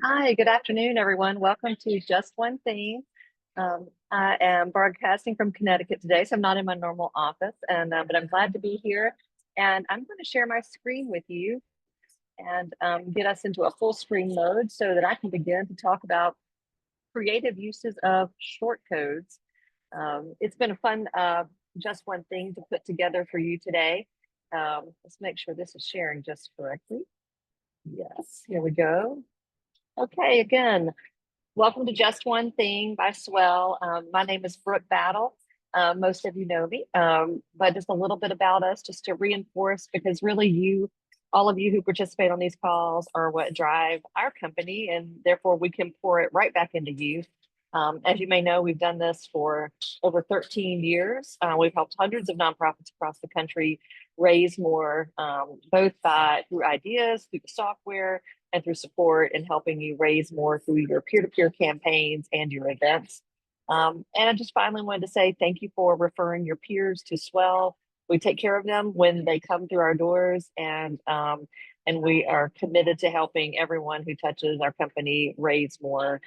Hi, good afternoon, everyone. Welcome to Just One Thing. I am broadcasting from Connecticut today, so I'm not in my normal office, but I'm glad to be here. And I'm going to share my screen with you and get us into a full screen mode so that I can begin to talk about creative uses of short codes. It's been a fun Just One Thing to put together for you today. Let's make sure this is sharing just correctly. Yes, here we go. Okay, again, welcome to Just One Thing by Swell. My name is Brooke Battle. Most of you know me, but just a little bit about us just to reinforce because really all of you who participate on these calls are what drive our company, and therefore we can pour it right back into you. As you may know, we've done this for over 13 years. We've helped hundreds of nonprofits across the country raise more, both through ideas, through the software, and through support and helping you raise more through your peer-to-peer campaigns and your events. And I just finally wanted to say thank you for referring your peers to Swell. We take care of them when they come through our doors, and we are committed to helping everyone who touches our company raise more,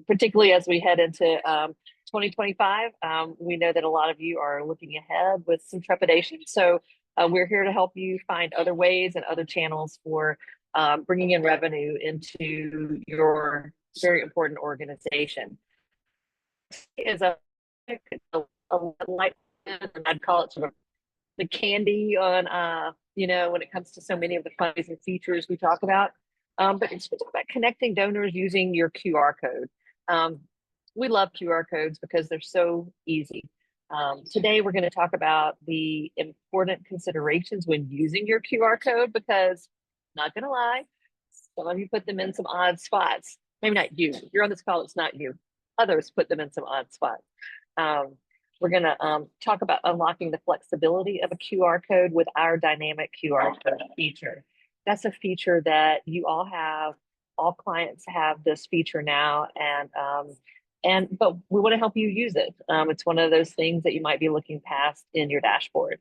particularly as we head into 2025. We know that a lot of you are looking ahead with some trepidation. So we're here to help you find other ways and other channels for bringing in revenue into your very important organization. Is a light, I'd call it sort of the candy on, when it comes to so many of the fundraising features we talk about. But it's about connecting donors using your QR code. We love QR codes because they're so easy. Today, we're going to talk about the important considerations when using your QR code because, not going to lie, some of you put them in some odd spots. Maybe not you. If you're on this call, it's not you. Others put them in some odd spots. Um, we're going to talk about unlocking the flexibility of a QR code with our dynamic QR code feature. That's a feature that you all have. All clients have this feature now, but we want to help you use it. It's one of those things that you might be looking past in your dashboard.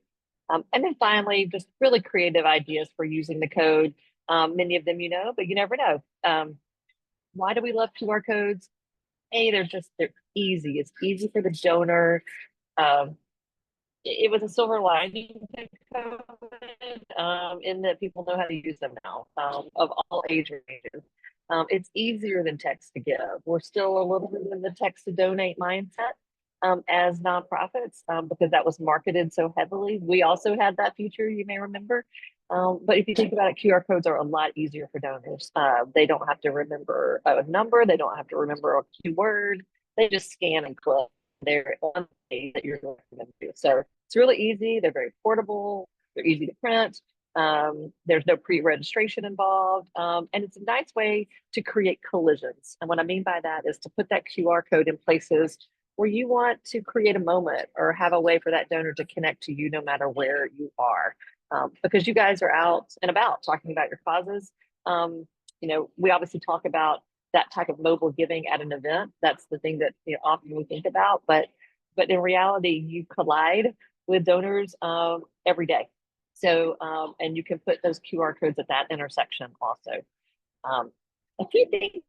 And then finally, just really creative ideas for using the code. Many of them you know, but you never know. Why do we love QR codes? They're easy. It's easy for the donor. Um, it was a silver lining to COVID, in that people know how to use them now, of all age ranges. It's easier than text to give. We're still a little bit in the text to donate mindset, as nonprofits, because that was marketed so heavily. We also had that feature, you may remember. But if you think about it, QR codes are a lot easier for donors. They don't have to remember a number. They don't have to remember a keyword. They just scan and click. They're on the page that you're directing them to. So it's really easy. They're very portable. They're easy to print. There's no pre-registration involved. And it's a nice way to create collisions. And what I mean by that is to put that QR code in places where you want to create a moment or have a way for that donor to connect to you no matter where you are. Because you guys are out and about talking about your causes. We obviously talk about that type of mobile giving at an event. That's the thing that often we think about, but in reality, you collide with donors every day. So, and you can put those QR codes at that intersection also. Um, a few things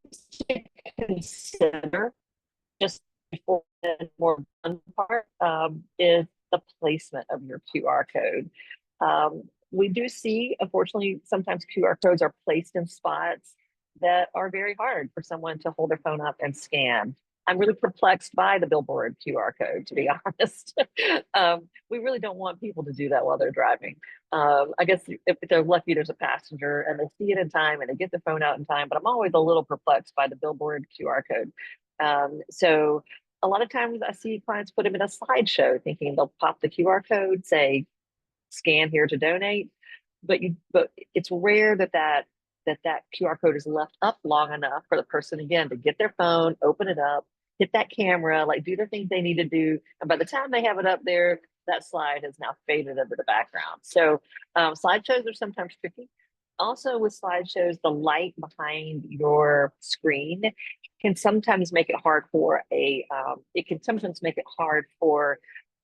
to consider just before the more fun part is the placement of your QR code. We do see, unfortunately, sometimes QR codes are placed in spots that are very hard for someone to hold their phone up and scan. I'm really perplexed by the billboard QR code, to be honest. We really don't want people to do that while they're driving. I guess if they're lucky, there's a passenger and they see it in time and they get the phone out in time, but I'm always a little perplexed by the billboard QR code. So a lot of times I see clients put them in a slideshow thinking they'll pop the QR code, say, scan here to donate, but it's rare that QR code is left up long enough for the person again to get their phone, open it up, hit that camera, like do the things they need to do. And by the time they have it up there, that slide has now faded into the background. So slideshows are sometimes tricky. Also with slideshows, the light behind your screen can sometimes make it hard for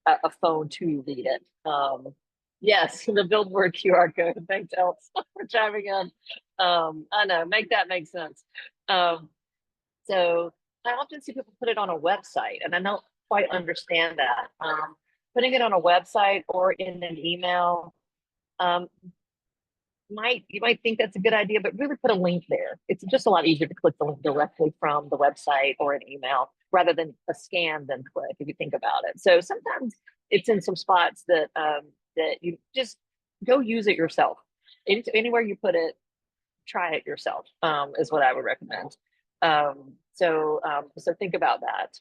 a phone to read it. Yes, the billboard QR code. Thanks, Els, for chiming in. I know, make that make sense. Um, so I often see people put it on a website, and I don't quite understand that. Putting it on a website or in an email, um, you might think that's a good idea, but really put a link there. It's just a lot easier to click the link directly from the website or an email rather than a scan then click, if you think about it. So sometimes it's in some spots that that you just go use it yourself. Anywhere you put it, try it yourself, is what I would recommend. So think about that.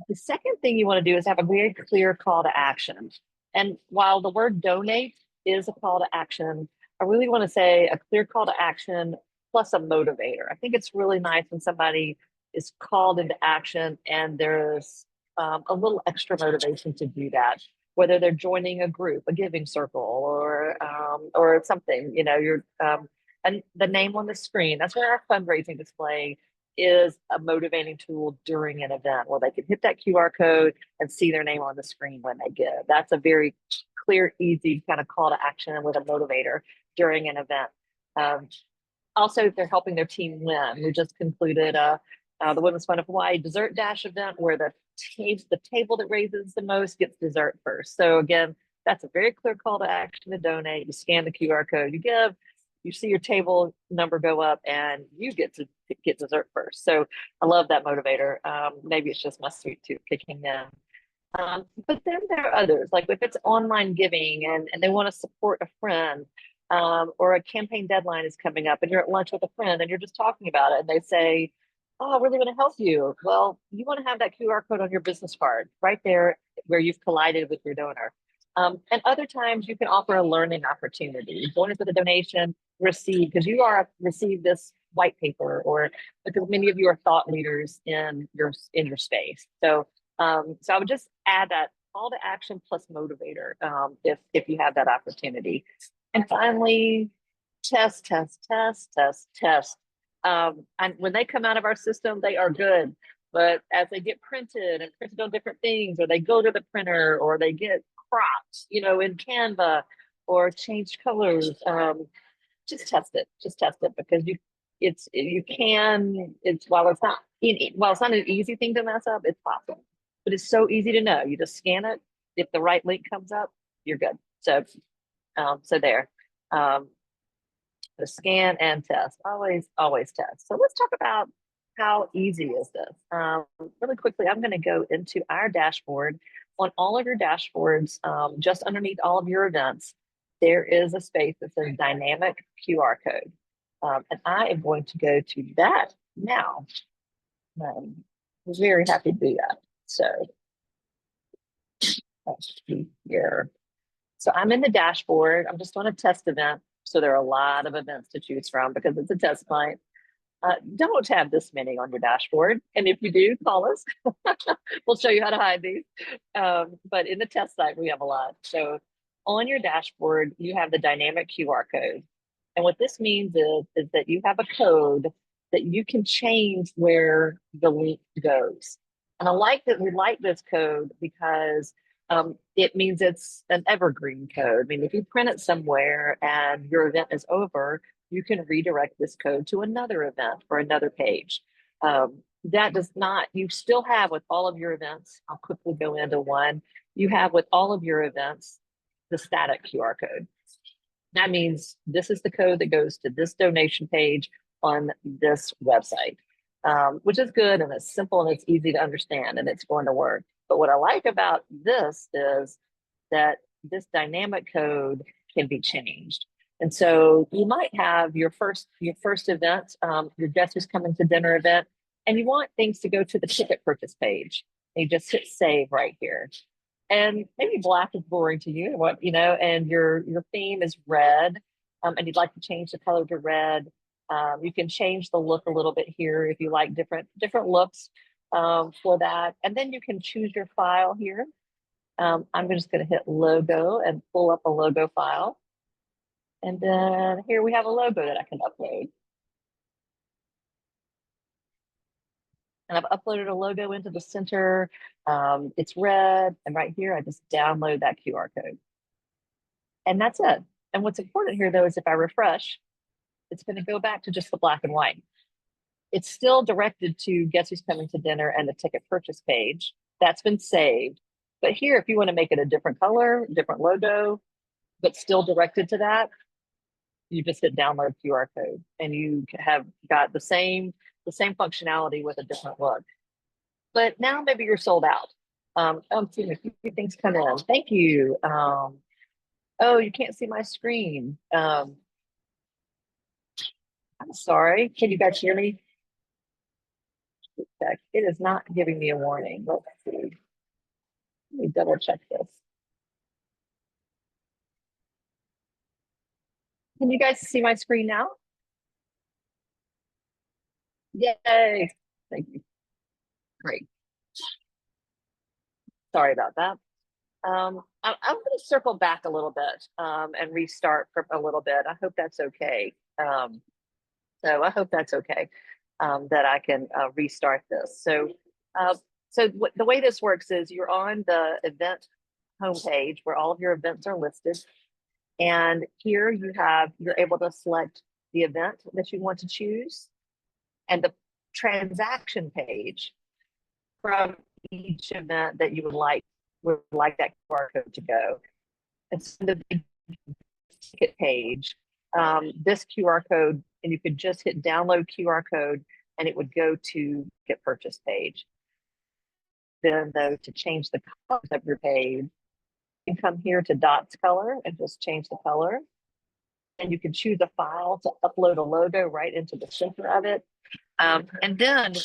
The second thing you want to do is have a very clear call to action. And while the word donate is a call to action, I really want to say a clear call to action plus a motivator. I think it's really nice when somebody is called into action and there's a little extra motivation to do that, whether they're joining a group, a giving circle, or something. You know, and the name on the screen. That's where our fundraising display is a motivating tool during an event where they can hit that QR code and see their name on the screen when they give. That's a very clear, easy kind of call to action with a motivator during an event. Um, Also, they're helping their team win. We just concluded the Women's Fund of Hawaii Dessert Dash event where the table that raises the most gets dessert first. So again, that's a very clear call to action to donate. You scan the QR code, you give, you see your table number go up, and you get to get dessert first. So I love that motivator. Maybe it's just my sweet tooth kicking in. But then there are others, like if it's online giving and they want to support a friend, or a campaign deadline is coming up and you're at lunch with a friend and you're just talking about it and they say, oh, I really want to help you. Well, you want to have that QR code on your business card right there where you've collided with your donor. And other times you can offer a learning opportunity. Join us with a donation, because you are receive this white paper, or because many of you are thought leaders in your space. So I would just add that call to action plus motivator, if you have that opportunity. And finally, test, test, test, test, test. And when they come out of our system, they are good. But as they get printed and printed on different things, or they go to the printer, or they get cropped, in Canva, or changed colors, just test it. Just test it, because while it's not an easy thing to mess up, it's possible. But it's so easy to know. You just scan it. If the right link comes up, you're good. So there. Um, the scan and test. Always test. So let's talk about how easy is this. Really quickly, I'm going to go into our dashboard. On all of your dashboards, just underneath all of your events, there is a space that says dynamic QR code. And I am going to go to that now. I'm very happy to do that. So let's see here. So I'm in the dashboard. I'm just on a test event. So there are a lot of events to choose from because it's a test client. Don't have this many on your dashboard. And if you do, call us. We'll show you how to hide these. But in the test site, we have a lot. So on your dashboard, you have the dynamic QR code. And what this means is that you have a code that you can change where the link goes. And we like this code because it means it's an evergreen code. I mean, if you print it somewhere and your event is over, you can redirect this code to another event or another page. That does not, you still have with all of your events, I'll quickly go into one, you have with all of your events, the static QR code. That means this is the code that goes to this donation page on this website, which is good, and it's simple and it's easy to understand and it's going to work. But what I like about this is that this dynamic code can be changed. And so you might have your first event, your guest who's coming to dinner event, and you want things to go to the ticket purchase page. And you just hit save right here. And maybe black is boring to you, and your theme is red, and you'd like to change the color to red. You can change the look a little bit here if you like different looks for that. And then you can choose your file here. I'm just going to hit logo and pull up a logo file. And then here we have a logo that I can upload. And I've uploaded a logo into the center. It's red. And right here, I just download that QR code. And that's it. And what's important here, though, is if I refresh, it's going to go back to just the black and white. It's still directed to Guess Who's Coming to Dinner and the ticket purchase page. That's been saved. But here, if you want to make it a different color, different logo, but still directed to that, you just hit download QR code and you have got the same functionality with a different look. But now maybe you're sold out. Excuse me, a few things come in. Thank you. Oh, you can't see my screen. I'm sorry. Can you guys hear me? Check. It is not giving me a warning. Let's see. Let me double check this. Can you guys see my screen now? Yay. Thank you. Great. Sorry about that. I'm going to circle back a little bit and restart for a little bit. I hope that's okay. So I hope that's okay that I can restart this. So, the way this works is you're on the event homepage where all of your events are listed. And here you're able to select the event that you want to choose and the transaction page from each event that you would like that QR code to go. And so the ticket page, this QR code, and you could just hit download QR code and it would go to get purchase page. Then though, to change the color of your page, you can come here to dots color and just change the color. And you can choose a file to upload a logo right into the center of it. And then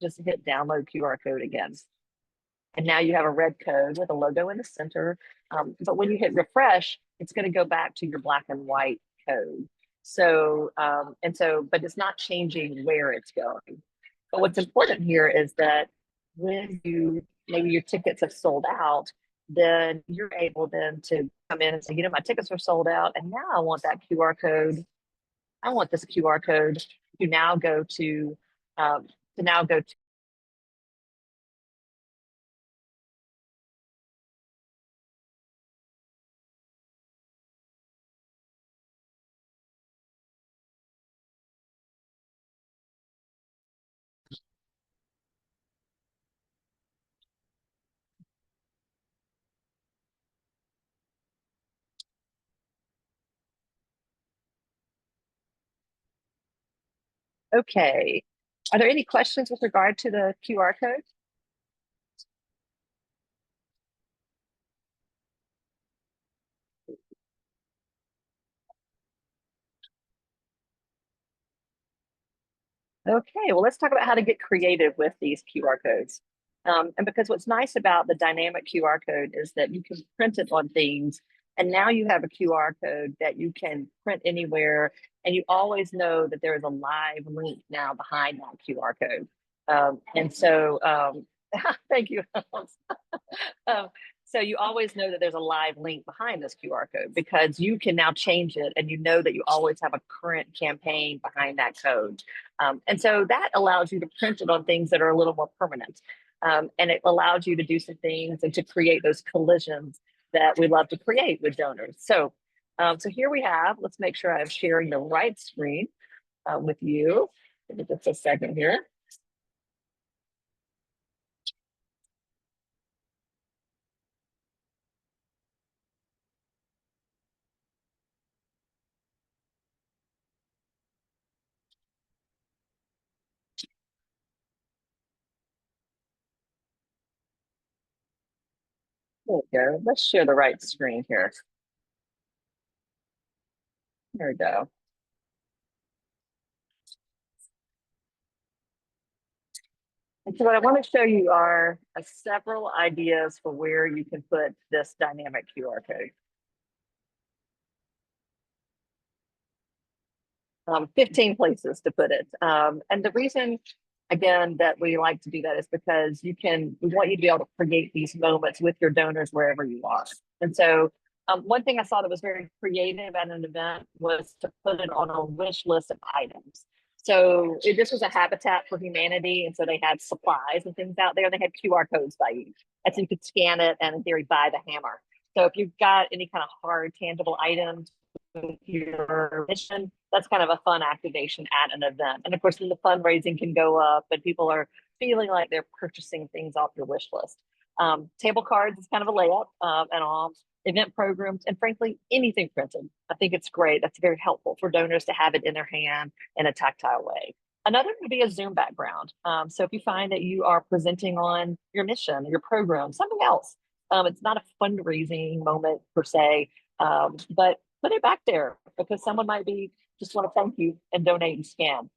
just hit download QR code again. And now you have a red code with a logo in the center. But when you hit refresh, it's going to go back to your black and white code. So, but it's not changing where it's going. But what's important here is that when maybe your tickets have sold out, then you're able then to come in and say, my tickets are sold out, and now I want that QR code. I want this QR code to now go to okay. Are there any questions with regard to the QR code? Okay, well, let's talk about how to get creative with these QR codes. And because what's nice about the dynamic QR code is that you can print it on things, and now you have a QR code that you can print anywhere, and you always know that there is a live link now behind that QR code. Thank you. So you always know that there's a live link behind this QR code because you can now change it, and you know that you always have a current campaign behind that code. And so that allows you to print it on things that are a little more permanent. And it allows you to do some things and to create those collisions that we love to create with donors. So here we have, let's make sure I'm sharing the right screen with you. Give me just a second here. There we go. Let's share the right screen here. There we go. And so what I want to show you are several ideas for where you can put this dynamic QR code. 15 places to put it. And the reason, again, that we like to do that is because we want you to be able to create these moments with your donors wherever you are. And so one thing I saw that was very creative at an event was to put it on a wish list of items. So this was a Habitat for Humanity, and so they had supplies and things out there. They had QR codes by each, and so you could scan it and in theory buy the hammer. So if you've got any kind of hard, tangible items with your mission, that's kind of a fun activation at an event. And of course, then the fundraising can go up and people are feeling like they're purchasing things off your wish list. Table cards is kind of a layup, and all event programs, and frankly, anything printed. I think it's great. That's very helpful for donors to have it in their hand in a tactile way. Another would be a Zoom background. So if you find that you are presenting on your mission, your program, something else, it's not a fundraising moment per se, but put it back there because someone might be just want to thank you and donate and scan.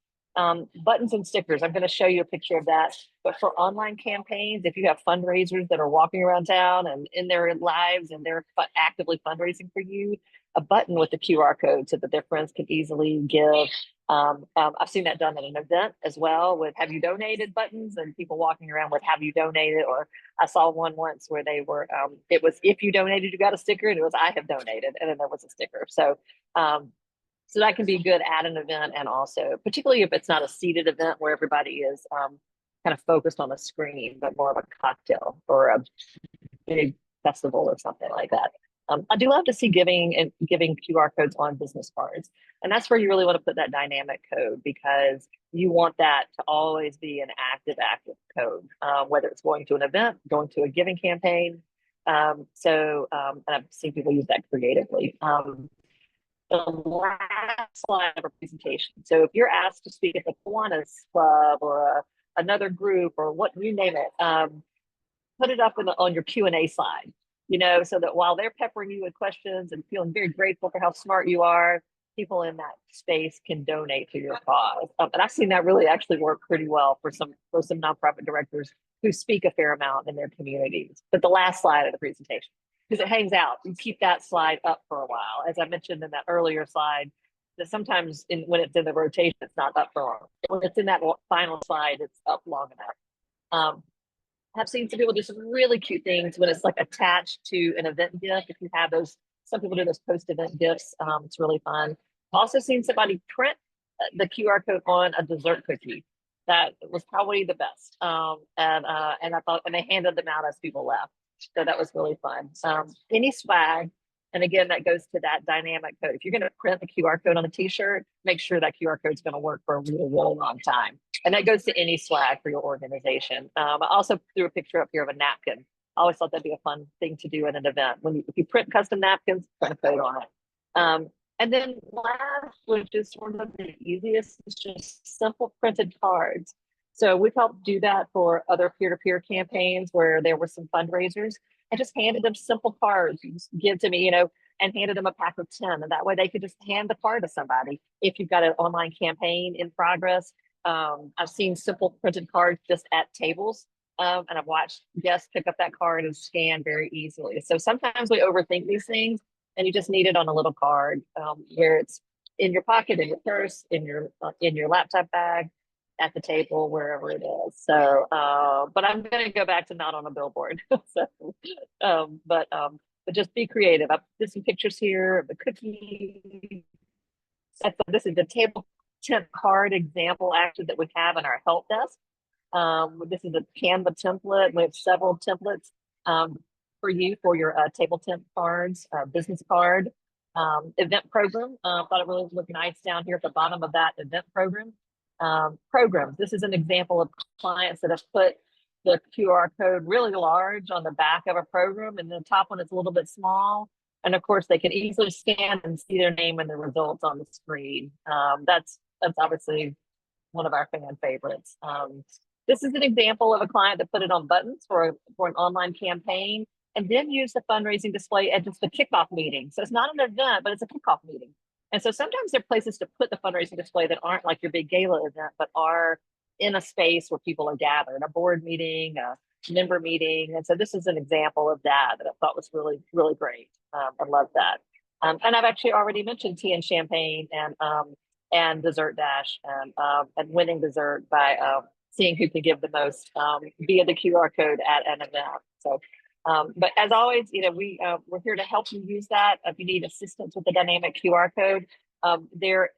Buttons and stickers. I'm going to show you a picture of that. But for online campaigns, if you have fundraisers that are walking around town and in their lives and they're actively fundraising for you, a button with the QR code so that their friends can easily give. I've seen that done at an event as well with have you donated buttons and people walking around with have you donated, or I saw one once where they were, it was if you donated, you got a sticker, and it was I have donated, and then there was a sticker. So that can be good at an event, and also particularly if it's not a seated event where everybody is kind of focused on a screen, but more of a cocktail or a big festival or something like that. I do love to see giving QR codes on business cards. And that's where you really want to put that dynamic code because you want that to always be an active code, whether it's going to an event, going to a giving campaign. And I've seen people use that creatively. The last slide of a presentation. So if you're asked to speak at the Kiwanis Club or another group or what you name it, put it up on your Q&A slide, so that while they're peppering you with questions and feeling very grateful for how smart you are, people in that space can donate to your cause. And I've seen that really actually work pretty well for some nonprofit directors who speak a fair amount in their communities. But the last slide of the presentation, because it hangs out. You keep that slide up for a while. As I mentioned in that earlier slide, that sometimes when it's in the rotation, it's not up for long. When it's in that final slide, it's up long enough. I've seen some people do some really cute things when it's like attached to an event gift. If you have those, some people do those post-event gifts. It's really fun. Also seen somebody print the QR code on a dessert cookie. That was probably the best. And I thought, and they handed them out as people left. So that was really fun. Any swag, and again, that goes to that dynamic code. If you're going to print the QR code on a t-shirt, make sure that QR code is going to work for a really, really long time. And that goes to any swag for your organization. I also threw a picture up here of a napkin. I always thought that'd be a fun thing to do at an event. If you print custom napkins, put a code on it. And then last, which is sort of the easiest, is just simple printed cards. So we've helped do that for other peer-to-peer campaigns where there were some fundraisers. I just handed them simple cards. You just give to me, and handed them a pack of 10. And that way they could just hand the card to somebody. If you've got an online campaign in progress, I've seen simple printed cards just at tables. And I've watched guests pick up that card and scan very easily. So sometimes we overthink these things and you just need it on a little card where it's in your pocket, in your purse, in your laptop bag, at the table, wherever it is. So, but I'm going to go back to not on a billboard. But just be creative. I did some pictures here of the cookie. This is the table temp card example actually that we have in our help desk. This is a Canva template. We have several templates for you for your table temp cards, business card, event program. Thought it really looked nice down here at the bottom of that event program. Programs. This is an example of clients that have put the QR code really large on the back of a program, and the top one is a little bit small. And of course, they can easily scan and see their name and the results on the screen. That's obviously one of our fan favorites. This is an example of a client that put it on buttons for an online campaign, and then used the fundraising display at just the kickoff meeting. So it's not an event, but it's a kickoff meeting. And so sometimes there are places to put the fundraising display that aren't like your big gala event, but are in a space where people are gathered, a board meeting, a member meeting. And so this is an example of that I thought was really, really great. I love that. And I've actually already mentioned Tea and Champagne and Dessert Dash and winning dessert by seeing who can give the most via the QR code at an event. So, but as always, we're here to help you use that. If you need assistance with the dynamic QR code, there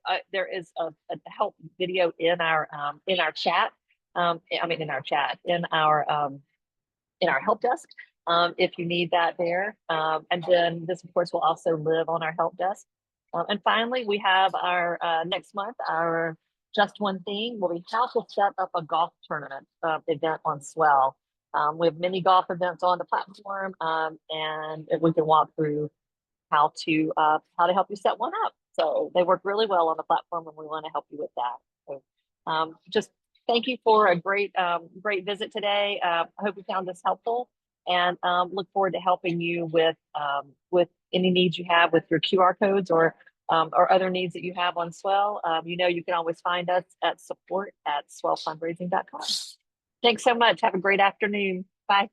is a help video in our chat. In our help desk. If you need that there, and then this of course will also live on our help desk. And finally, we have our next month, our Just One Thing will be how to set up a golf tournament event on Swell. We have many golf events on the platform, and we can walk through how to help you set one up. So they work really well on the platform, and we want to help you with that. So just thank you for a great visit today. I hope you found this helpful, and look forward to helping you with any needs you have with your QR codes or other needs that you have on Swell. You can always find us at support@swellfundraising.com. Thanks so much. Have a great afternoon. Bye.